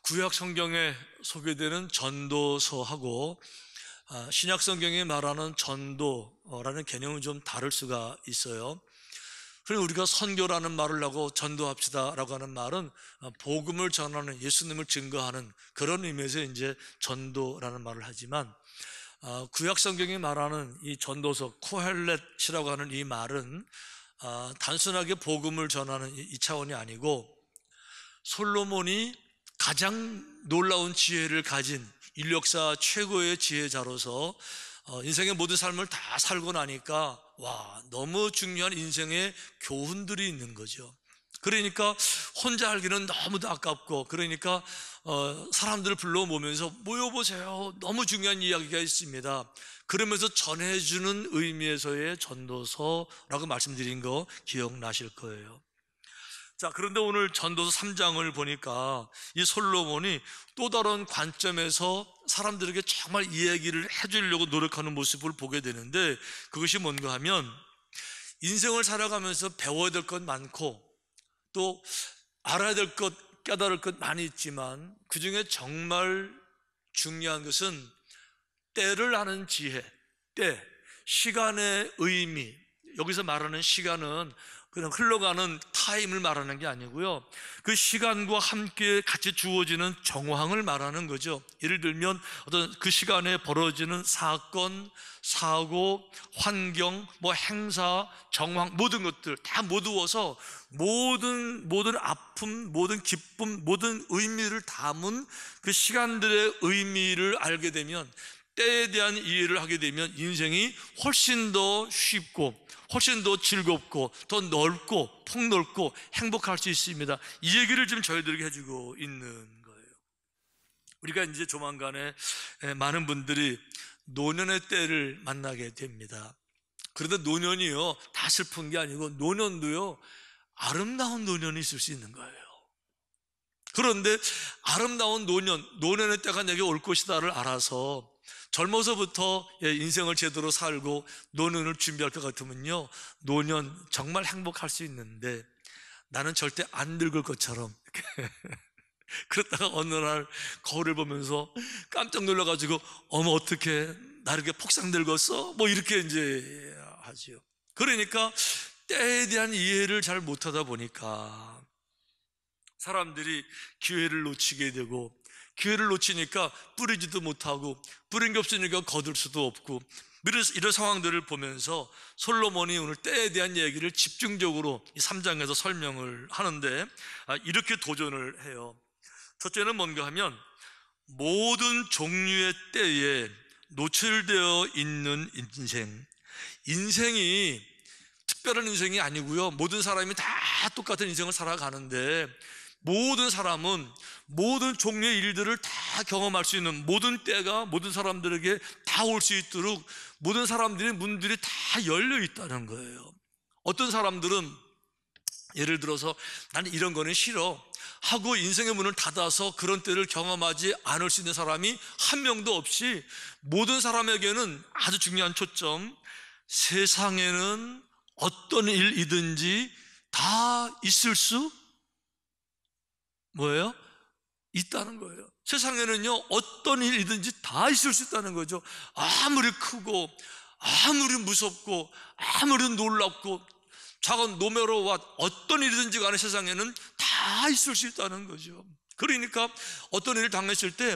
구약 성경에 소개되는 전도서하고 신약 성경이 말하는 전도라는 개념은 좀 다를 수가 있어요. 그래서 우리가 선교라는 말을 하고 전도합시다라고 하는 말은 복음을 전하는, 예수님을 증거하는 그런 의미에서 이제 전도라는 말을 하지만, 구약 성경이 말하는 이 전도서 코헬렛이라고 하는 이 말은 단순하게 복음을 전하는 이 차원이 아니고, 솔로몬이 가장 놀라운 지혜를 가진 인력사 최고의 지혜자로서 인생의 모든 삶을 다 살고 나니까 너무 중요한 인생의 교훈들이 있는 거죠. 그러니까 혼자 알기는 너무도 아깝고, 그러니까 사람들을 불러 모으면서 모여보세요, 너무 중요한 이야기가 있습니다, 그러면서 전해주는 의미에서의 전도서라고 말씀드린 거 기억나실 거예요. 자, 그런데 오늘 전도서 3장을 보니까 이 솔로몬이 또 다른 관점에서 사람들에게 정말 이야기를 해주려고 노력하는 모습을 보게 되는데, 그것이 뭔가 하면 인생을 살아가면서 배워야 될 것 많고 또 알아야 될 것, 깨달을 것 많이 있지만, 그 중에 정말 중요한 것은 때를 아는 지혜, 때, 시간의 의미. 여기서 말하는 시간은 그냥 흘러가는 타임을 말하는 게 아니고요, 그 시간과 함께 같이 주어지는 정황을 말하는 거죠. 예를 들면 어떤 그 시간에 벌어지는 사건, 사고, 환경, 행사, 정황, 모든 것들 다 모두어서 모든 아픔, 모든 기쁨, 모든 의미를 담은 그 시간들의 의미를 알게 되면, 때에 대한 이해를 하게 되면 인생이 훨씬 더 쉽고 훨씬 더 즐겁고 더 넓고 폭넓고 행복할 수 있습니다. 이 얘기를 지금 저희들에게 해주고 있는 거예요. 우리가 이제 조만간에 많은 분들이 노년의 때를 만나게 됩니다. 그런데 노년이요, 다 슬픈 게 아니고 노년도요, 아름다운 노년이 있을 수 있는 거예요. 그런데 아름다운 노년의 때가 내게 올 것이다를 알아서 젊어서부터 인생을 제대로 살고 노년을 준비할 것 같으면요, 노년 정말 행복할 수 있는데, 나는 절대 안 늙을 것처럼 그러다가 어느 날 거울을 보면서 깜짝 놀라가지고 어머 어떡해, 나 이렇게 폭삭 늙었어? 이렇게 이제 하지요. 그러니까 때에 대한 이해를 잘 못하다 보니까 사람들이 기회를 놓치게 되고, 기회를 놓치니까 뿌리지도 못하고, 뿌린 게 없으니까 거둘 수도 없고, 이런 상황들을 보면서 솔로몬이 오늘 때에 대한 얘기를 집중적으로 이 3장에서 설명을 하는데, 이렇게 도전을 해요. 첫째는 뭔가 하면, 모든 종류의 때에 노출되어 있는 인생이 특별한 인생이 아니고요, 모든 사람이 다 똑같은 인생을 살아가는데, 모든 사람은 모든 종류의 일들을 다 경험할 수 있는, 모든 때가 모든 사람들에게 다 올 수 있도록 모든 사람들의 문들이 다 열려 있다는 거예요. 어떤 사람들은 예를 들어서 나는 이런 거는 싫어 하고 인생의 문을 닫아서 그런 때를 경험하지 않을 수 있는 사람이 한 명도 없이, 모든 사람에게는 아주 중요한 초점, 세상에는 어떤 일이든지 다 있을 수 있다는 거예요. 세상에는요, 어떤 일이든지 다 있을 수 있다는 거죠. 아무리 크고 아무리 무섭고 아무리 놀랍고 작은 노매로와 어떤 일이든지 간에 세상에는 다 있을 수 있다는 거죠. 그러니까 어떤 일을 당했을 때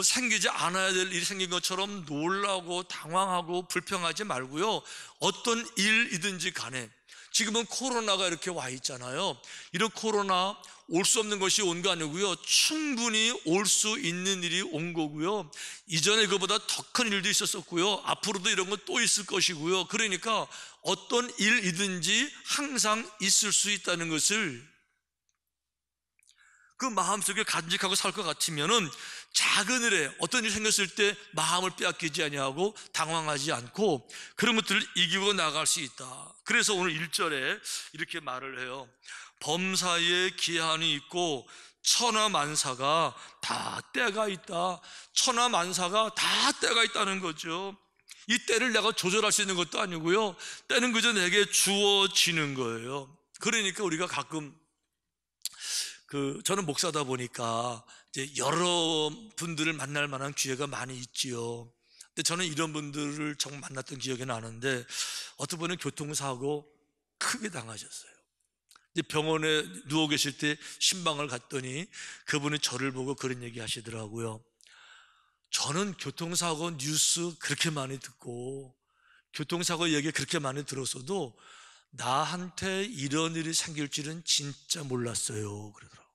생기지 않아야 될 일이 생긴 것처럼 놀라고 당황하고 불평하지 말고요, 어떤 일이든지 간에, 지금은 코로나가 이렇게 와 있잖아요. 이런 코로나 올 수 없는 것이 온 거 아니고요, 충분히 올 수 있는 일이 온 거고요, 이전에 그보다 더 큰 일도 있었었고요, 앞으로도 이런 건 또 있을 것이고요. 그러니까 어떤 일이든지 항상 있을 수 있다는 것을 그 마음속에 간직하고 살 것 같으면은, 작은 일에 어떤 일이 생겼을 때 마음을 빼앗기지 아니하고 당황하지 않고 그런 것들을 이기고 나갈 수 있다. 그래서 오늘 1절에 이렇게 말을 해요. 범사에 기한이 있고 천하만사가 다 때가 있다. 천하만사가 다 때가 있다는 거죠. 이 때를 내가 조절할 수 있는 것도 아니고요, 때는 그저 내게 주어지는 거예요. 그러니까 우리가 가끔 저는 목사다 보니까 이제 여러 분들을 만날 만한 기회가 많이 있지요. 근데 저는 이런 분들을 정말 만났던 기억이 나는데, 어떤 분은 교통사고 크게 당하셨어요. 이제 병원에 누워 계실 때 신방을 갔더니 그분이 저를 보고 그런 얘기 하시더라고요. 저는 교통사고 뉴스 그렇게 많이 듣고 교통사고 얘기 그렇게 많이 들었어도 나한테 이런 일이 생길 줄은 진짜 몰랐어요. 그러더라고요.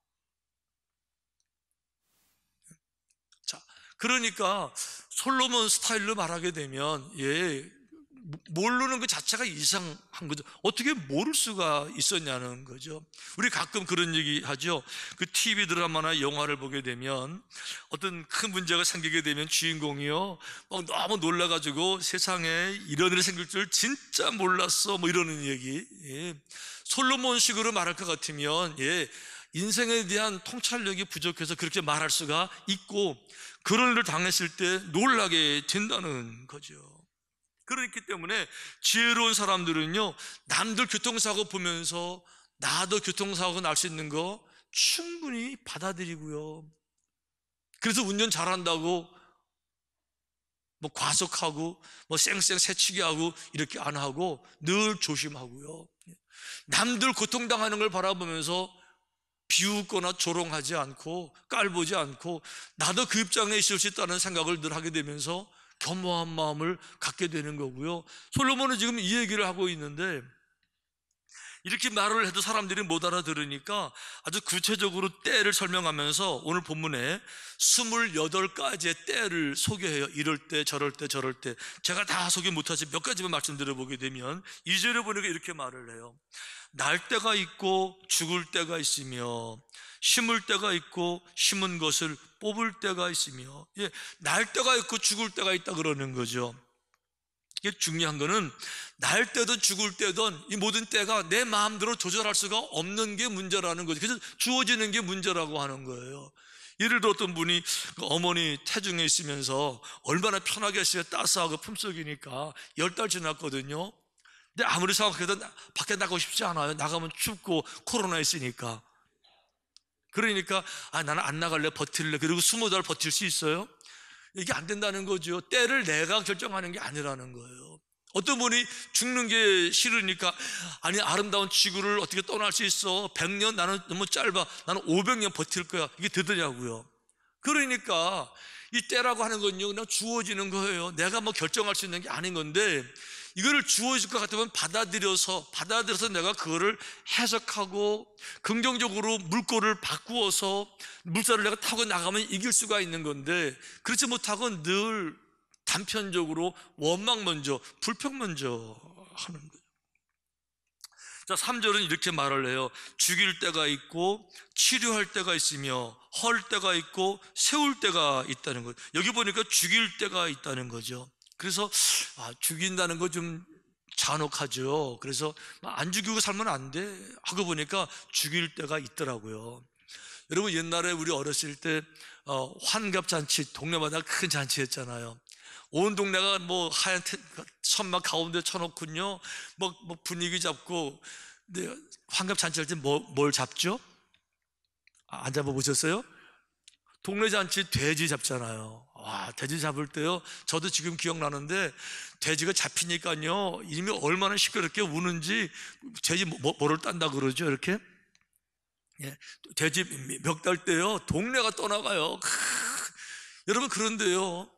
자, 그러니까 솔로몬 스타일로 말하게 되면, 모르는 것 자체가 이상한 거죠. 어떻게 모를 수가 있었냐는 거죠. 우리 가끔 그런 얘기 하죠. 그 TV 드라마나 영화를 보게 되면 어떤 큰 문제가 생기게 되면 주인공이요, 막 너무 놀라가지고 세상에 이런 일이 생길 줄 진짜 몰랐어, 뭐 이러는 얘기. 솔로몬식으로 말할 것 같으면, 인생에 대한 통찰력이 부족해서 그렇게 말할 수가 있고, 그런 일을 당했을 때 놀라게 된다는 거죠. 그렇기 때문에 지혜로운 사람들은요, 남들 교통사고 보면서 나도 교통사고 날 수 있는 거 충분히 받아들이고요, 그래서 운전 잘한다고 뭐 과속하고 뭐 쌩쌩 새치기 하고 이렇게 안 하고 늘 조심하고요, 남들 고통당하는 걸 바라보면서 비웃거나 조롱하지 않고 깔보지 않고 나도 그 입장에 있을 수 있다는 생각을 늘 하게 되면서 겸허한 마음을 갖게 되는 거고요. 솔로몬은 지금 이 얘기를 하고 있는데, 이렇게 말을 해도 사람들이 못 알아들으니까 아주 구체적으로 때를 설명하면서 오늘 본문에 28가지의 때를 소개해요. 이럴 때 저럴 때 저럴 때. 제가 다 소개 못하지 몇 가지만 말씀드려보게 되면, 2절에 보니까 이렇게 말을 해요. 날 때가 있고 죽을 때가 있으며 심을 때가 있고 심은 것을 뽑을 때가 있으며, 날 때가 있고 죽을 때가 있다 그러는 거죠. 이게 중요한 거는 날 때든 죽을 때든 이 모든 때가 내 마음대로 조절할 수가 없는 게 문제라는 거죠. 그래서 주어지는 게 문제라고 하는 거예요. 예를 들어 어떤 분이 어머니 태중에 있으면서 얼마나 편하게 했어요. 따스하고 품속이니까 10달 지났거든요. 근데 아무리 생각해도 밖에 나가고 싶지 않아요. 나가면 춥고 코로나 있으니까. 그러니까 나는 안 나갈래, 버틸래. 그리고 20달 버틸 수 있어요? 이게 안 된다는 거죠. 때를 내가 결정하는 게 아니라는 거예요. 어떤 분이 죽는 게 싫으니까 아름다운 지구를 어떻게 떠날 수 있어? 100년? 나는 너무 짧아. 나는 500년 버틸 거야. 이게 되더냐고요. 그러니까 이 때라고 하는 건요, 그냥 주어지는 거예요. 내가 뭐 결정할 수 있는 게 아닌 건데, 이거를 주어질 것 같으면 받아들여서 내가 그거를 해석하고 긍정적으로 물꼬를 바꾸어서 물살을 내가 타고 나가면 이길 수가 있는 건데, 그렇지 못하고 늘 단편적으로 원망 먼저, 불평 먼저 하는 거예요. 자, 3절은 이렇게 말을 해요. 죽일 때가 있고 치료할 때가 있으며 헐 때가 있고 세울 때가 있다는 거예요. 여기 보니까 죽일 때가 있다는 거죠. 그래서 죽인다는 거 좀 잔혹하죠. 그래서 안 죽이고 살면 안 돼 하고 보니까 죽일 때가 있더라고요. 여러분, 옛날에 우리 어렸을 때 환갑잔치, 동네마다 큰 잔치했잖아요. 온 동네가 뭐 하얀 천막 가운데 쳐놓군요. 뭐 분위기 잡고. 근데 환갑잔치 할 때 뭘 잡죠? 안 잡아보셨어요? 동네 잔치 돼지 잡잖아요. 와, 돼지 잡을 때요, 저도 지금 기억나는데, 돼지가 잡히니까요 이미 얼마나 시끄럽게 우는지. 돼지 뭐를 딴다 그러죠, 이렇게. 돼지 멱달 때요 동네가 떠나가요. 여러분, 그런데요,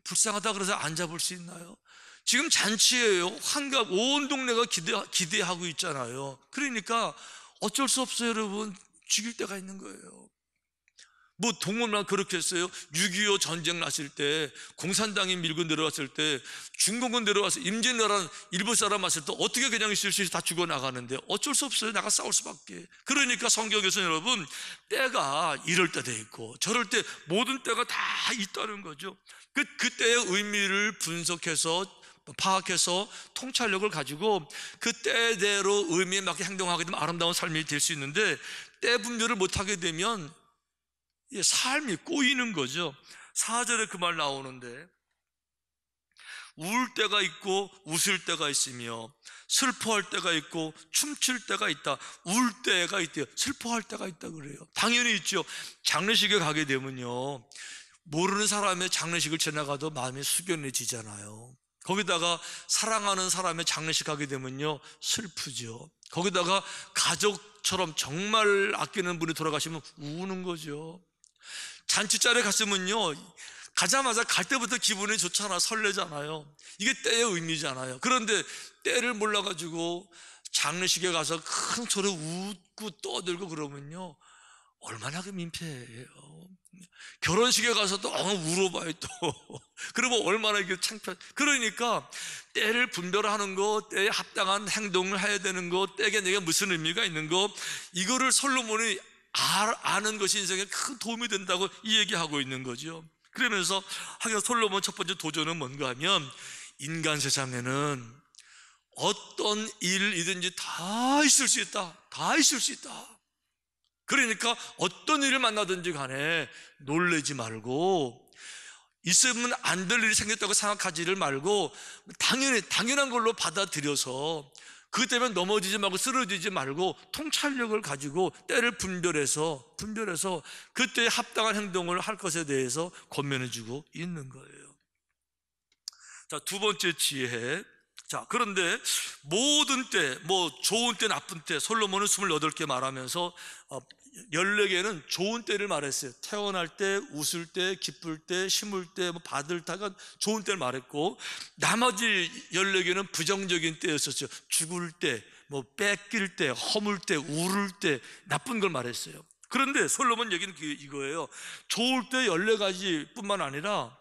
불쌍하다 그래서 안 잡을 수 있나요? 지금 잔치예요. 환갑, 온 동네가 기대하고 있잖아요. 그러니까 어쩔 수 없어요, 여러분. 죽일 때가 있는 거예요. 뭐 동물만 그렇게 했어요. 6.25 전쟁 났을 때, 공산당이 밀고 내려왔을 때, 중공군 내려와서 임진왜란 일본 사람 왔을 때 어떻게 그냥 있을 수 있어? 다 죽어나가는데 어쩔 수 없어요. 나가 싸울 수밖에. 그러니까 성경에서 여러분, 때가 이럴 때도 있고 저럴 때, 모든 때가 다 있다는 거죠. 그 때의 의미를 분석해서 파악해서 통찰력을 가지고 그 때대로 의미에 맞게 행동하게 되면 아름다운 삶이 될 수 있는데, 때 분별을 못하게 되면 삶이 꼬이는 거죠. 4절에 그 말 나오는데, 울 때가 있고 웃을 때가 있으며 슬퍼할 때가 있고 춤출 때가 있다. 울 때가 있대요. 슬퍼할 때가 있다 그래요. 당연히 있죠. 장례식에 가게 되면요, 모르는 사람의 장례식을 지나가도 마음이 숙연해지잖아요. 거기다가 사랑하는 사람의 장례식 가게 되면요, 슬프죠. 거기다가 가족처럼 정말 아끼는 분이 돌아가시면 우는 거죠. 잔치자리에 갔으면요, 가자마자 갈 때부터 기분이 좋잖아, 설레잖아요. 이게 때의 의미잖아요. 그런데 때를 몰라가지고 장례식에 가서 큰 소리로 웃고 떠들고 그러면요, 얼마나 그 민폐예요. 결혼식에 가서도 울어봐요 또. 그러면 얼마나 이게 창피한. 그러니까 때를 분별하는 거, 때에 합당한 행동을 해야 되는 거, 때에 내가 무슨 의미가 있는 거, 이거를 솔로몬이 아는 것이 인생에 큰 도움이 된다고 이 얘기하고 있는 거죠. 그러면서 하긴 솔로몬 첫 번째 도전은 뭔가 하면, 인간 세상에는 어떤 일이든지 다 있을 수 있다. 다 있을 수 있다. 그러니까 어떤 일을 만나든지 간에 놀라지 말고, 있으면 안 될 일이 생겼다고 생각하지를 말고 당연한 걸로 받아들여서 그것 때문에 넘어지지 말고 쓰러지지 말고 통찰력을 가지고 때를 분별해서 그때에 합당한 행동을 할 것에 대해서 권면해주고 있는 거예요. 자, 두 번째 지혜. 자, 그런데 모든 때, 좋은 때 나쁜 때, 솔로몬은 28개 말하면서 14개는 좋은 때를 말했어요. 태어날 때, 웃을 때, 기쁠 때, 심을 때, 받을 때가 좋은 때를 말했고, 나머지 14개는 부정적인 때였었죠. 죽을 때, 뺏길 때, 허물 때, 울을 때, 나쁜 걸 말했어요. 그런데 솔로몬 얘기는 이거예요. 좋을 때 14가지 뿐만 아니라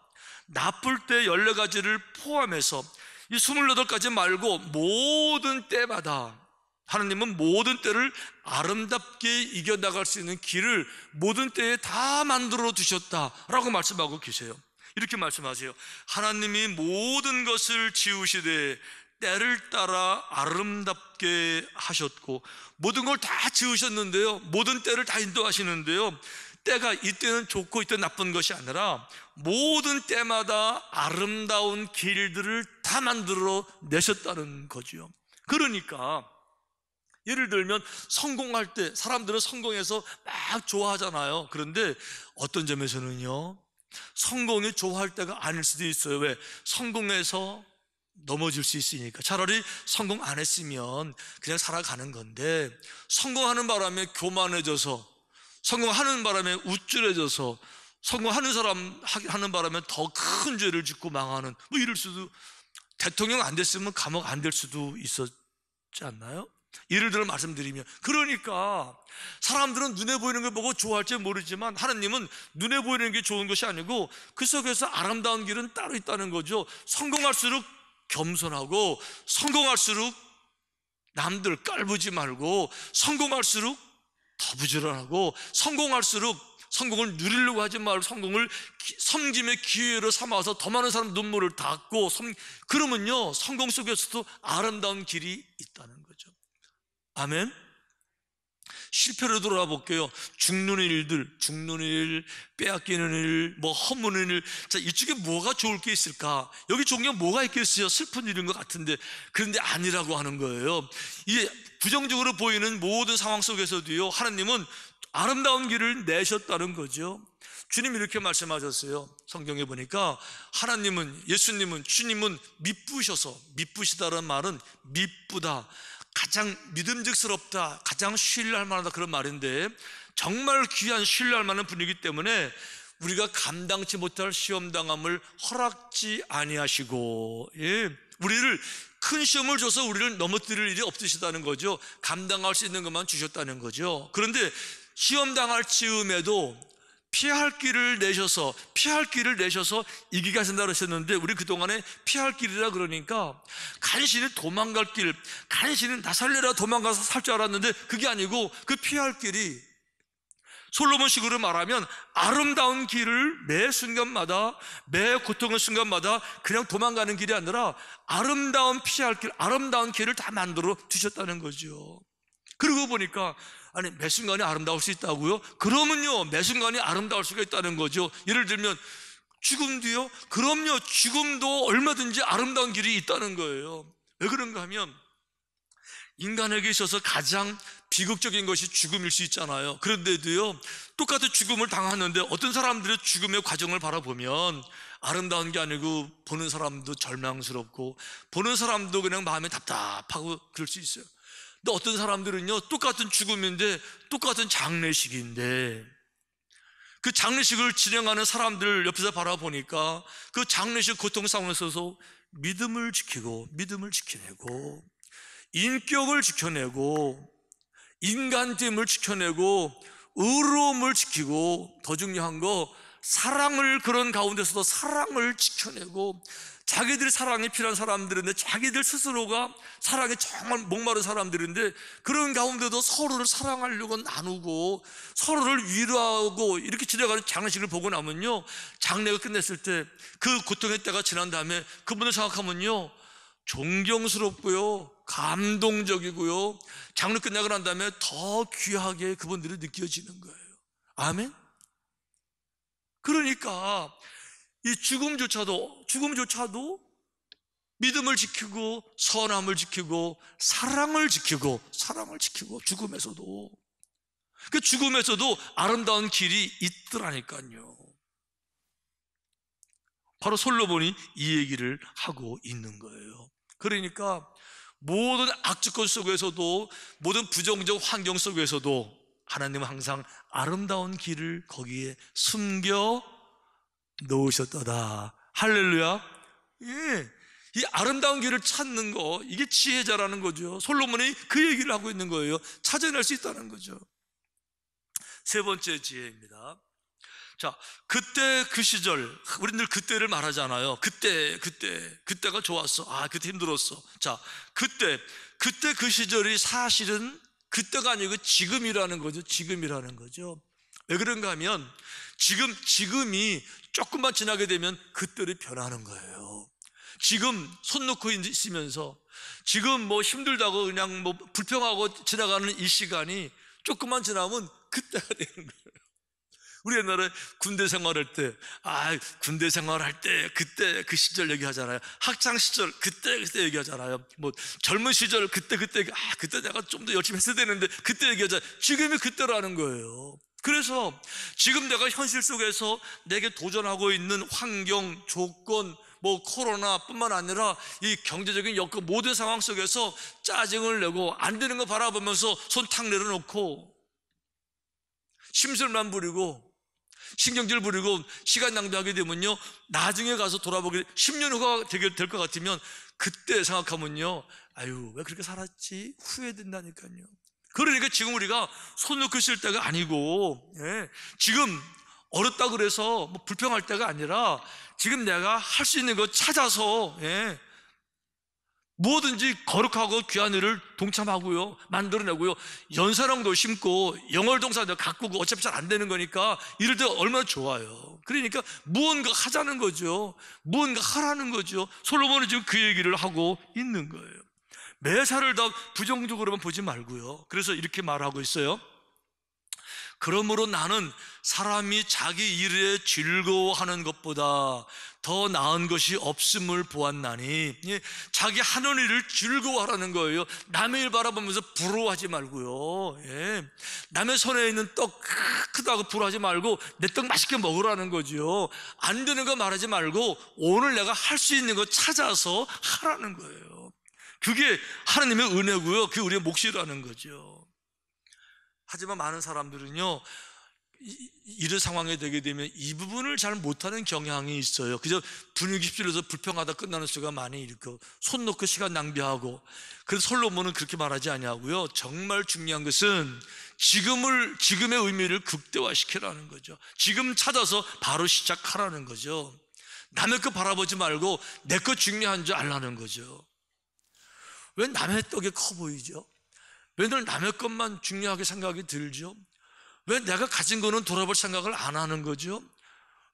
나쁠 때 14가지를 포함해서 이 28가지 말고 모든 때마다 하나님은 모든 때를 아름답게 이겨나갈 수 있는 길을 모든 때에 다 만들어 두셨다라고 말씀하고 계세요. 이렇게 말씀하세요. 하나님이 모든 것을 지으시되 때를 따라 아름답게 하셨고, 모든 걸 다 지으셨는데요, 모든 때를 다 인도하시는데요, 때가 이때는 좋고 이때는 나쁜 것이 아니라 모든 때마다 아름다운 길들을 다 만들어 내셨다는 거죠. 그러니까 예를 들면 성공할 때 사람들은 성공해서 막 좋아하잖아요. 그런데 어떤 점에서는요, 성공이 좋아할 때가 아닐 수도 있어요. 왜? 성공해서 넘어질 수 있으니까. 차라리 성공 안 했으면 그냥 살아가는 건데, 성공하는 바람에 교만해져서, 성공하는 바람에 우쭐해져서, 성공하는 사람 하는 바람에 더 큰 죄를 짓고 망하는, 이럴 수도. 대통령 안 됐으면 감옥 안 될 수도 있었지 않나요? 예를 들어 말씀드리면, 그러니까 사람들은 눈에 보이는 걸 보고 좋아할지 모르지만 하나님은 눈에 보이는 게 좋은 것이 아니고 그 속에서 아름다운 길은 따로 있다는 거죠. 성공할수록 겸손하고, 성공할수록 남들 깔보지 말고, 성공할수록 더 부지런하고, 성공할수록 성공을 누리려고 하지 말고 성공을 섬김의 기회로 삼아서 더 많은 사람 눈물을 닦고, 그러면요 성공 속에서도 아름다운 길이 있다는 거죠. 아멘. 실패로 돌아볼게요. 죽는 일, 빼앗기는 일, 허무는 일. 자, 이쪽에 뭐가 좋을 게 있을까? 여기 좋은 게 뭐가 있겠어요? 슬픈 일인 것 같은데. 그런데 아니라고 하는 거예요. 이게 부정적으로 보이는 모든 상황 속에서도요, 하나님은 아름다운 길을 내셨다는 거죠. 주님이 이렇게 말씀하셨어요. 성경에 보니까 예수님은, 주님은 미쁘시다라는 말은 미쁘다, 가장 믿음직스럽다, 가장 신뢰할 만하다, 그런 말인데, 정말 귀한 신뢰할 만한 분이기 때문에 우리가 감당치 못할 시험당함을 허락지 아니하시고, 우리를 큰 시험을 줘서 우리를 넘어뜨릴 일이 없으시다는 거죠. 감당할 수 있는 것만 주셨다는 거죠. 그런데 시험당할 즈음에도 피할 길을 내셔서 이기게 하신다 그러셨는데, 우리 그동안에 피할 길이라 그러니까 간신히 도망갈 길, 간신히 나 살려라 도망가서 살 줄 알았는데 그게 아니고, 그 피할 길이 솔로몬식으로 말하면 아름다운 길을 매 순간마다, 매 고통의 순간마다 그냥 도망가는 길이 아니라 아름다운 피할 길, 아름다운 길을 다 만들어 두셨다는 거죠. 그러고 보니까, 아니, 매 순간이 아름다울 수 있다고요? 그러면요, 매 순간이 아름다울 수가 있다는 거죠. 예를 들면 죽음도요? 그럼요. 죽음도 얼마든지 아름다운 길이 있다는 거예요. 왜 그런가 하면 인간에게 있어서 가장 비극적인 것이 죽음일 수 있잖아요. 그런데도요, 똑같은 죽음을 당하는데 어떤 사람들의 죽음의 과정을 바라보면 아름다운 게 아니고 보는 사람도 절망스럽고 보는 사람도 그냥 마음이 답답하고 그럴 수 있어요. 근데 어떤 사람들은요, 똑같은 죽음인데 똑같은 장례식인데 그 장례식을 진행하는 사람들 옆에서 바라보니까 그 장례식 고통 상황에서 믿음을 지켜내고 인격을 지켜내고 인간됨을 지켜내고 의로움을 지키고 더 중요한 거 사랑을, 그런 가운데서도 사랑을 지켜내고 자기들 사랑이 필요한 사람들인데 자기들 스스로가 사랑에 정말 목마른 사람들인데 그런 가운데도 서로를 사랑하려고 나누고 서로를 위로하고 이렇게 지내가는 장례식을 보고 나면요, 장례가 끝냈을 때 그 고통의 때가 지난 다음에 그분을 생각하면요, 존경스럽고요, 감동적이고요, 장례 끝나고 난 다음에 더 귀하게 그분들이 느껴지는 거예요. 아멘? 그러니까 이 죽음조차도 믿음을 지키고 선함을 지키고 사랑을 지키고 죽음에서도, 그 죽음에서도 아름다운 길이 있더라니까요. 바로 솔로몬이 이 얘기를 하고 있는 거예요. 그러니까 모든 악조건 속에서도 모든 부정적 환경 속에서도 하나님은 항상 아름다운 길을 거기에 숨겨 놓으셨도다. 할렐루야. 예, 이 아름다운 길을 찾는 거, 이게 지혜자라는 거죠. 솔로몬이 그 얘기를 하고 있는 거예요. 찾아낼 수 있다는 거죠. 세 번째 지혜입니다. 자, 그때 그 시절, 우리는 늘 그때를 말하잖아요. 그때가 좋았어. 그때 힘들었어. 자, 그때 그 시절이 사실은 그때가 아니고 지금이라는 거죠. 왜 그런가 하면 지금이 조금만 지나게 되면 그때로 변하는 거예요. 지금 손 놓고 있으면서 지금 뭐 힘들다고 그냥 뭐 불평하고 지나가는 이 시간이 조금만 지나면 그때가 되는 거예요. 우리 옛날에 군대 생활할 때, 그때 그 시절 얘기하잖아요. 학창 시절 그때 얘기하잖아요. 뭐 젊은 시절 그때 내가 좀 더 열심히 했어야 되는데 그때 얘기하잖아요. 지금이 그때라는 거예요. 그래서 지금 내가 현실 속에서 내게 도전하고 있는 환경, 조건, 뭐 코로나뿐만 아니라 이 경제적인 여건 모든 상황 속에서 짜증을 내고 안 되는 거 바라보면서 손 탁 내려놓고 심술만 부리고 신경질 부리고 시간 낭비하게 되면요, 나중에 가서 돌아보게 10년 후가 될 것 같으면 그때 생각하면요, 왜 그렇게 살았지? 후회된다니까요. 그러니까 지금 우리가 손 놓고 있을 때가 아니고, 지금 어렵다 그래서 뭐 불평할 때가 아니라 지금 내가 할 수 있는 거 찾아서 뭐든지 거룩하고 귀한 일을 동참하고요, 만들어내고요, 연사랑도 심고 영월동산도 가꾸고 어차피 잘 안 되는 거니까 이럴 때 얼마나 좋아요. 그러니까 무언가 하자는 거죠. 무언가 하라는 거죠. 솔로몬은 지금 그 얘기를 하고 있는 거예요. 매사를 다 부정적으로만 보지 말고요. 그래서 이렇게 말하고 있어요. 그러므로 나는 사람이 자기 일에 즐거워하는 것보다 더 나은 것이 없음을 보았나니, 자기 하는 일을 즐거워하라는 거예요. 남의 일 바라보면서 부러워하지 말고요. 남의 손에 있는 떡 크다고 부러워하지 말고 내 떡 맛있게 먹으라는 거죠. 안 되는 거 말하지 말고 오늘 내가 할 수 있는 거 찾아서 하라는 거예요. 그게 하나님의 은혜고요, 그게 우리의 몫이라는 거죠. 하지만 많은 사람들은요, 이런 상황에 되게 되면 이 부분을 잘 못하는 경향이 있어요. 그저 분위기 휩쓸려서 불평하다 끝나는 수가 많이 있고, 손 놓고 시간 낭비하고. 그래서 솔로몬은 그렇게 말하지 아니하고요, 정말 중요한 것은 지금의 의미를 극대화시키라는 거죠. 지금 찾아서 바로 시작하라는 거죠. 남의 거 바라보지 말고 내 거 중요한 줄 알라는 거죠. 왜 남의 떡이 커 보이죠? 왜 늘 남의 것만 중요하게 생각이 들죠? 왜 내가 가진 거는 돌아볼 생각을 안 하는 거죠?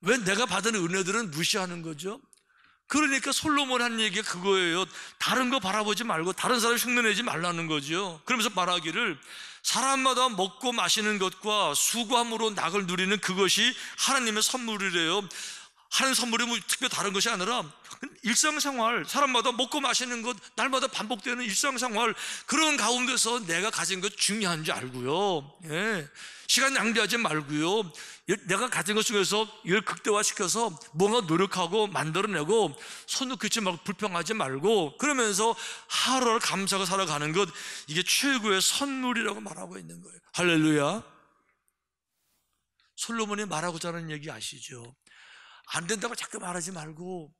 왜 내가 받은 은혜들은 무시하는 거죠? 그러니까 솔로몬 한 얘기가 그거예요. 다른 거 바라보지 말고 다른 사람 흉내내지 말라는 거죠. 그러면서 말하기를, 사람마다 먹고 마시는 것과 수고함으로 낙을 누리는 그것이 하나님의 선물이래요. 하는 선물이 뭐 특별히 다른 것이 아니라 일상생활, 사람마다 먹고 마시는 것, 날마다 반복되는 일상생활, 그런 가운데서 내가 가진 것 중요한 줄 알고요. 예. 시간 낭비하지 말고요. 내가 가진 것 중에서 이걸 극대화시켜서 뭔가 노력하고 만들어내고 손 놓지 말고 불평하지 말고 그러면서 하루를 감사하고 살아가는 것, 이게 최고의 선물이라고 말하고 있는 거예요. 할렐루야. 솔로몬이 말하고자 하는 얘기 아시죠? 안 된다고 자꾸 말하지 말고,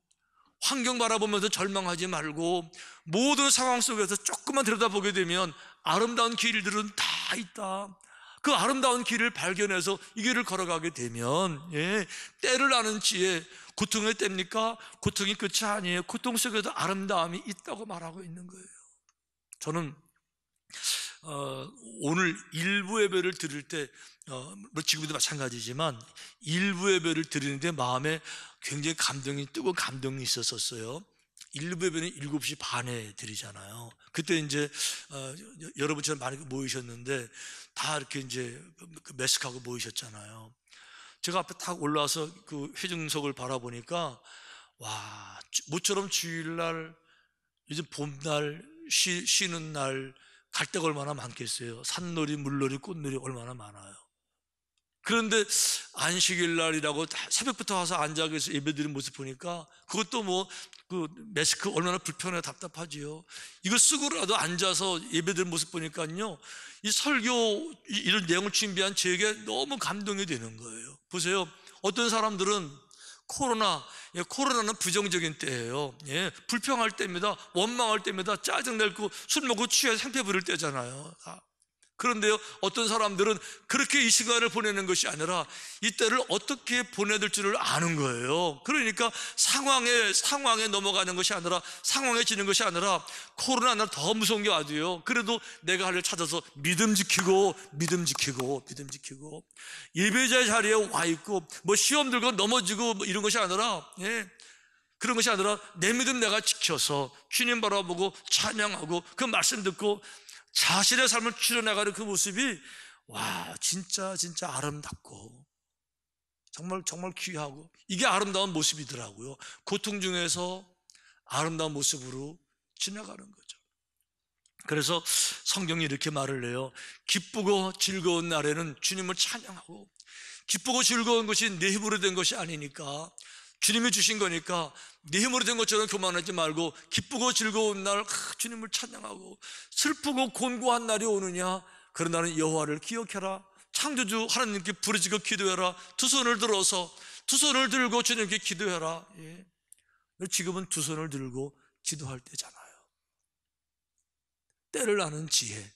환경 바라보면서 절망하지 말고, 모든 상황 속에서 조금만 들여다보게 되면 아름다운 길들은 다 있다. 그 아름다운 길을 발견해서 이 길을 걸어가게 되면, 예, 때를 아는 지혜, 고통의 때입니까? 고통이 끝이 아니에요. 고통 속에도 아름다움이 있다고 말하고 있는 거예요. 저는 오늘 일부 예배를 드릴 때, 뭐 지금도 마찬가지지만 일부 예배를 드리는데 마음에 굉장히 감동이, 뜨거운 감동이 있었어요. 일부 예배는 7시 반에 드리잖아요. 그때 이제 여러분처럼 많이 모이셨는데 다 이렇게 이제 매식하고 모이셨잖아요. 제가 앞에 딱 올라와서 그 회중석을 바라보니까, 와, 모처럼 주일날, 이제 봄날, 쉬는 날 갈 데가 얼마나 많겠어요. 산놀이, 물놀이, 꽃놀이 얼마나 많아요. 그런데 안식일 날이라고 새벽부터 와서 앉아 계서 예배드리는 모습 보니까, 그것도 뭐 그 매스크 얼마나 불편해 답답하지요. 이거 쓰고라도 앉아서 예배드리는 모습 보니까요, 이 설교 이런 내용을 준비한 저에게 너무 감동이 되는 거예요. 보세요. 어떤 사람들은 코로나는 부정적인 때예요. 예, 불평할 때입니다. 원망할 때입니다. 짜증내고 술 먹고 취해 상패 부릴 때잖아요. 그런데요, 어떤 사람들은 그렇게 이 시간을 보내는 것이 아니라 이 때를 어떻게 보내야 될 줄을 아는 거예요. 그러니까 상황에 넘어가는 것이 아니라, 상황해지는 것이 아니라, 코로나는 더 무서운 게 와도요, 그래도 내가 할 일 찾아서 믿음 지키고 예배자 자리에 와 있고, 뭐 시험 들고 넘어지고 뭐 이런 것이 아니라, 예, 그런 것이 아니라 내 믿음 내가 지켜서 주님 바라보고 찬양하고 그 말씀 듣고 자신의 삶을 추려나가는 그 모습이, 와, 진짜 아름답고 정말 귀하고, 이게 아름다운 모습이더라고요. 고통 중에서 아름다운 모습으로 지나가는 거죠. 그래서 성경이 이렇게 말을 해요. 기쁘고 즐거운 날에는 주님을 찬양하고, 기쁘고 즐거운 것이 내 힘으로 된 것이 아니니까, 주님이 주신 거니까 네 힘으로 된 것처럼 교만하지 말고, 기쁘고 즐거운 날 주님을 찬양하고, 슬프고 곤고한 날이 오느냐, 그런 날은 여호와를 기억해라. 창조주 하나님께 부르짖고 기도해라. 두 손을 들고 주님께 기도해라. 예. 지금은 두 손을 들고 기도할 때잖아요. 때를 아는 지혜.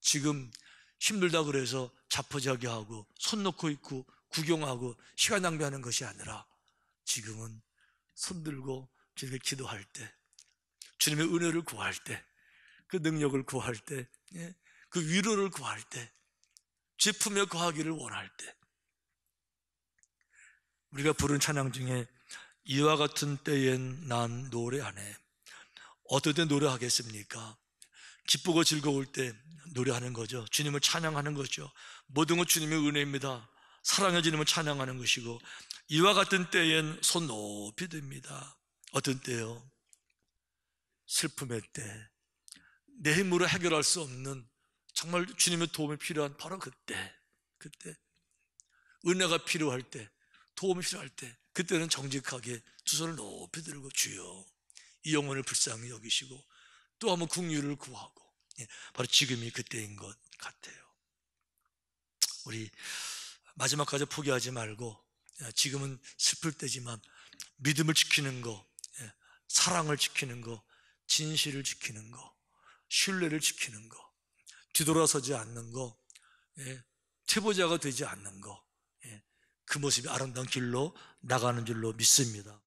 지금 힘들다 그래서 자포자기 하고 손 놓고 있고 구경하고 시간 낭비하는 것이 아니라, 지금은 손 들고 주님께 기도할 때, 주님의 은혜를 구할 때, 그 능력을 구할 때, 예, 그 위로를 구할 때, 제 품에 거하기를 원할 때, 우리가 부른 찬양 중에 이와 같은 때엔 난 노래하네. 어떨 때 노래하겠습니까? 기쁘고 즐거울 때 노래하는 거죠. 주님을 찬양하는 거죠. 모든 것 주님의 은혜입니다. 사랑의 주님을 찬양하는 것이고, 이와 같은 때엔 손 높이 듭니다. 어떤 때요? 슬픔의 때, 내 힘으로 해결할 수 없는, 정말 주님의 도움이 필요한 바로 그때 은혜가 필요할 때, 도움이 필요할 때, 그때는 정직하게 두 손을 높이 들고, 주여 이 영혼을 불쌍히 여기시고 또 한번 긍휼을 구하고, 바로 지금이 그때인 것 같아요. 우리 마지막까지 포기하지 말고, 지금은 슬플 때지만 믿음을 지키는 거, 사랑을 지키는 거, 진실을 지키는 거, 신뢰를 지키는 거, 뒤돌아서지 않는 거, 퇴보자가 되지 않는 거, 그 모습이 아름다운 길로 나가는 줄로 믿습니다.